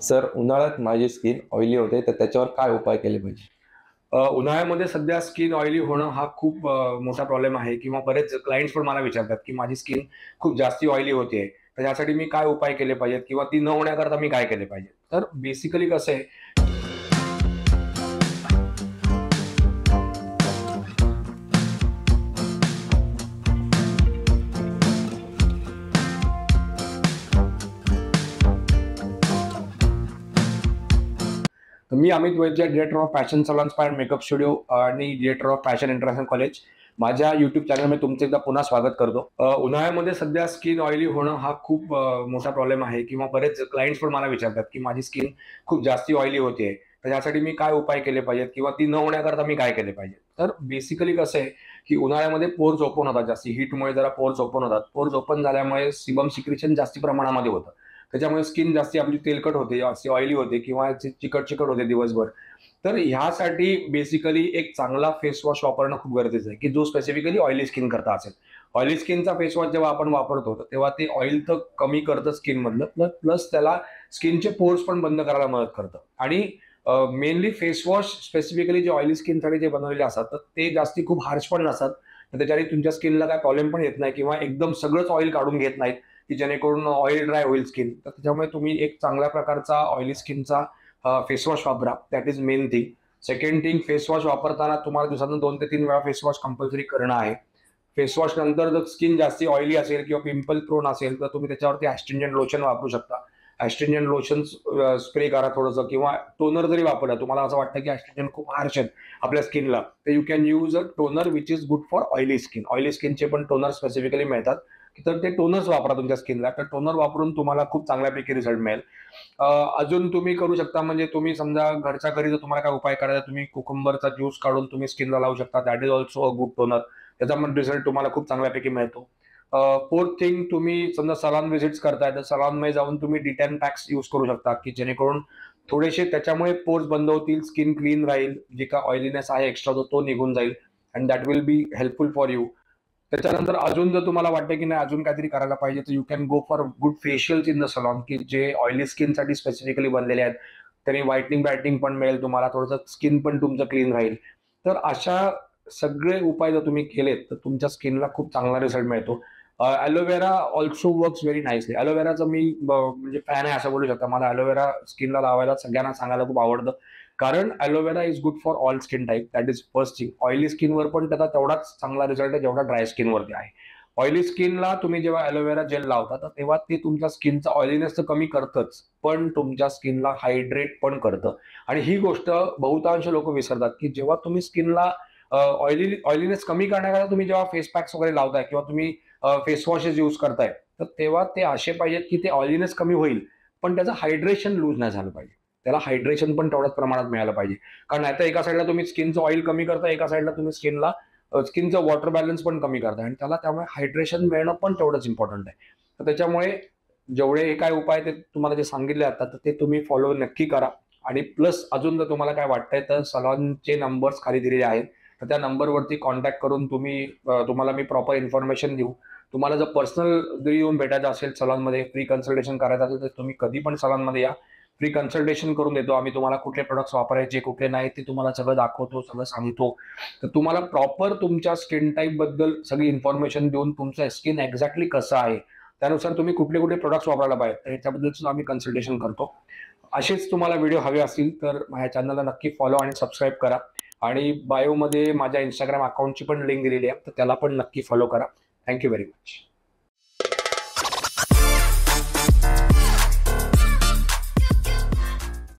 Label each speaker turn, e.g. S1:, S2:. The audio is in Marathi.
S1: सर, उन्हाळ्यात माझी स्किन ऑइली होते, तर त्याच्यावर काय उपाय केले पाहिजे?
S2: उन्हाळ्यामध्ये सध्या स्किन ऑइली होणं हा खूप मोठा प्रॉब्लेम आहे किंवा बरेच क्लायंट्स पण मला विचारतात, की माझी स्किन खूप जास्ती ऑइली होते. तर यासाठी मी काय उपाय केले पाहिजेत किंवा ती न होण्याकरता मी काय केले पाहिजे? तर बेसिकली कसं आहे, तर मी Amit Vaidya, director of fashion salon spa and makeup studio आणि director of fashion international college. माझ्या YouTube चॅनलमध्ये तुमचं एकदा पुन्हा स्वागत करतो. उन्हाळ्यामध्ये सध्या स्किन ऑइली होणं हा खूप मोठा प्रॉब्लेम आहे किंवा बरेच क्लायंट्स पण मला विचारतात, की माझी स्किन खूप जास्ती ऑइली होते. तर यासाठी मी काय उपाय केले पाहिजेत किंवा ती न होण्याकरता मी काय केले पाहिजे? तर बेसिकली कसं आहे, की उन्हाळ्यामध्ये पोर्स ओपन होतात जास्ती. हीटमुळे जरा पोर्स ओपन होतात. पोर्स ओपन झाल्यामुळे सिबम सिक्रेशन जास्ती प्रमाणामध्ये होतं. त्याच्यामुळे स्किन जास्ती आपली तेलकट होते, जास्ती ऑइली होते किंवा चिकट-चिकट होते दिवसभर. तर ह्यासाठी बेसिकली एक चांगला फेस वॉश वापरणं खूप गरजेचं आहे, की जो स्पेसिफिकली ऑइली स्किन करता असेल. ऑइली स्किनचा फेस वॉश जेव्हा आपण वापरतो, तर तेव्हा ते ऑइल तर कमी करतं स्किनमधलं, प्लस त्याला स्किनचे पोर्स पण बंद करायला मदत करतं. आणि मेनली फेस वॉश स्पेसिफिकली जे ऑइली स्किनसाठी जे बनवलेले असतात, तर ते जास्ती खूप हार्श पण नसतात. तर त्याच्याने तुमच्या स्किनला काही प्रॉब्लेम पण येत नाही किंवा एकदम सगळंच ऑइल काढून घेत नाहीत, की जेणेकरून ऑइल ड्राय होईल स्किन. तर त्याच्यामुळे तुम्ही एक चांगल्या प्रकारचा ऑइली स्किनचा फेस वॉश वापरा. That is main thing. Second thing, face wash वापरताना तुम्हाला दिवसातून 2 ते 3 वेळा फेस वॉश कंपल्सरी करणं आहे. फेस वॉश नंतर जर स्किन जास्ती ऑइली असेल किंवा पिंपल प्रोन असेल, तर तुम्ही त्याच्यावरती ॲस्ट्रिंजंट लोशन वापरू शकता. ॲस्ट्रिंजंट लोशन स्प्रे करा थोडंसं किंवा टोनर जरी वापरला, तुम्हाला असं वाटतं की ॲस्ट्रिंजंट खूप हार्श आहेत आपल्या स्किनला, तर you can use a toner which is good for oily skin. Oily स्किनचे पण टोनर स्पेसिफिकली मिळतात. तर ते टोनर्स वापरा तुमच्या स्किनला. तर टोनर वापरून तुम्हाला खूप चांगल्यापैकी रिझल्ट मिळेल. अजून तुम्ही करू शकता, म्हणजे तुम्ही समजा घरच्या घरी जर तुम्हाला काय उपाय करायचा, तुम्ही कुकुंबरचा ज्यूस काढून तुम्ही स्किनला लावू शकता. That is also a good toner. त्याचा पण रिझल्ट तुम्हाला खूप चांगल्यापैकी मिळतो. फोर्थ थिंग, तुम्ही समजा सलॉन व्हिजिट्स करताय, तर सलॉनमध्ये जाऊन तुम्ही डिटॅन पॅक्स यूज करू शकता, की जेणेकरून थोडेसे त्याच्यामुळे पोर्स बंद होतील, स्किन क्लीन राहील, जे काय ऑइलीनेस आहे एक्स्ट्रा तो निघून जाईल and that will be helpful for you. त्याच्यानंतर अजून जर तुम्हाला वाटतं की नाही अजून काहीतरी करायला पाहिजे, तर you can go for good facials in the salon, की जे ऑइली स्किनसाठी स्पेसिफिकली बनलेले आहेत. त्याने व्हाईटनिंग ब्राईटनिंग पण मिळेल तुम्हाला, थोडंसं स्किन पण तुमचं क्लीन राहील. तर अशा सगळे उपाय जर तुम्ही केलेत, तर तुमच्या स्किनला खूप चांगला रिझल्ट मिळतो. Aloe vera also works very nicely. एलोवेराचं मी म्हणजे फॅन आहे असं बोलू शकता. मला एलोवेरा स्किनला लावायला सगळ्यांना सांगायला खूप आवडतं. कारण aloe vera is good for all skin type. That is first thing. Oily स्किनवर पण त्याचा तेवढाच चांगला रिझल्ट आहे जेवढा ड्राय स्किनवरती आहे. ऑइली स्किनला तुम्ही जेव्हा एलोवेरा जेल लावता, तर तेव्हा ते तुमच्या स्किनचा ऑइलीनेस तर कमी करतंच, पण तुमच्या स्किनला हायड्रेट पण करतं. आणि ही गोष्ट बहुतांश लोक विसरतात, की जेव्हा तुम्ही स्किनला ऑइलीनेस कमी करण्याकरता तुम्ही जेव्हा फेस पॅक्स वगैरे लावताय किंवा तुम्ही फेस वॉशेस यूज करताय, तर तेव्हा ते असे पाहिजेत की ते ऑइलीनेस कमी होईल, पण त्याचं हायड्रेशन लूज नाही झालं पाहिजे. त्याला हायड्रेशन पण तेवढ्याच प्रमाणात मिळालं पाहिजे. कारण नाहीतर एका साईडला तुम्ही स्किनचं ऑइल कमी करताय, एका साईडला तुम्ही स्किनचं वॉटर बॅलन्स पण कमी करताय आणि त्याला त्यामुळे हायड्रेशन मिळणं पण तेवढंच इम्पॉर्टंट आहे. तर त्याच्यामुळे जेवढे हे काय उपाय ते तुम्हाला जे सांगितले आता, तर ते तुम्ही फॉलो नक्की करा. आणि प्लस अजून जर तुम्हाला काय वाटतंय, तर सलॉनचे नंबर्स खाली दिलेले आहेत. तर त्या नंबरवरती कॉन्टॅक्ट करून तुम्हाला मी प्रॉपर इन्फॉर्मेशन देऊ. तुम्हाला जर पर्सनल जरी येऊन भेटायचं असेल सलॉनमध्ये, फ्री कन्सल्टेशन करायचं असेल, तर तुम्ही कधी पण सलॉनमध्ये या. फ्री कन्सल्टेशन करून देतो आम्ही तुम्हाला. कुठले प्रॉडक्ट्स वापरायचे, कुठले नाही, ते तुम्हाला सगळं दाखवतो, सगळं सांगतो. तर तुम्हाला प्रॉपर तुमच्या स्किन टाईपबद्दल सगळी इन्फॉर्मेशन देऊन तुमचं स्किन एक्झॅक्टली कसं आहे, त्यानुसार तुम्ही कुठले कुठले प्रॉडक्ट्स वापरायला पाहिजे, तर ह्याच्याबद्दल आम्ही कन्सल्टेशन करतो. असेच तुम्हाला व्हिडिओ हवे असतील तर माझ्या चॅनलला नक्की फॉलो आणि सबस्क्राईब करा. आणि बायोमध्ये माझ्या इंस्टाग्राम अकाउंटची पण लिंक दिलेली आहे, तर त्याला पण नक्की फॉलो करा. Thank you very much.